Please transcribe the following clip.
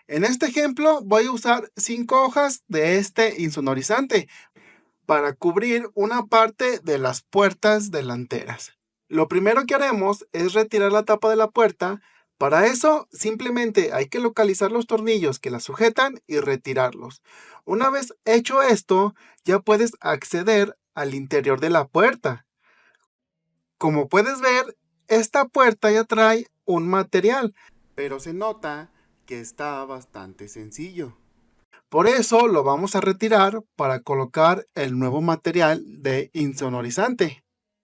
En este ejemplo voy a usar 5 hojas de este insonorizante para cubrir una parte de las puertas delanteras. Lo primero que haremos es retirar la tapa de la puerta. Para eso simplemente hay que localizar los tornillos que la sujetan y retirarlos. Una vez hecho esto, ya puedes acceder al interior de la puerta. Como puedes ver, esta puerta ya trae un material, pero se nota que está bastante sencillo. Por eso lo vamos a retirar para colocar el nuevo material de insonorizante.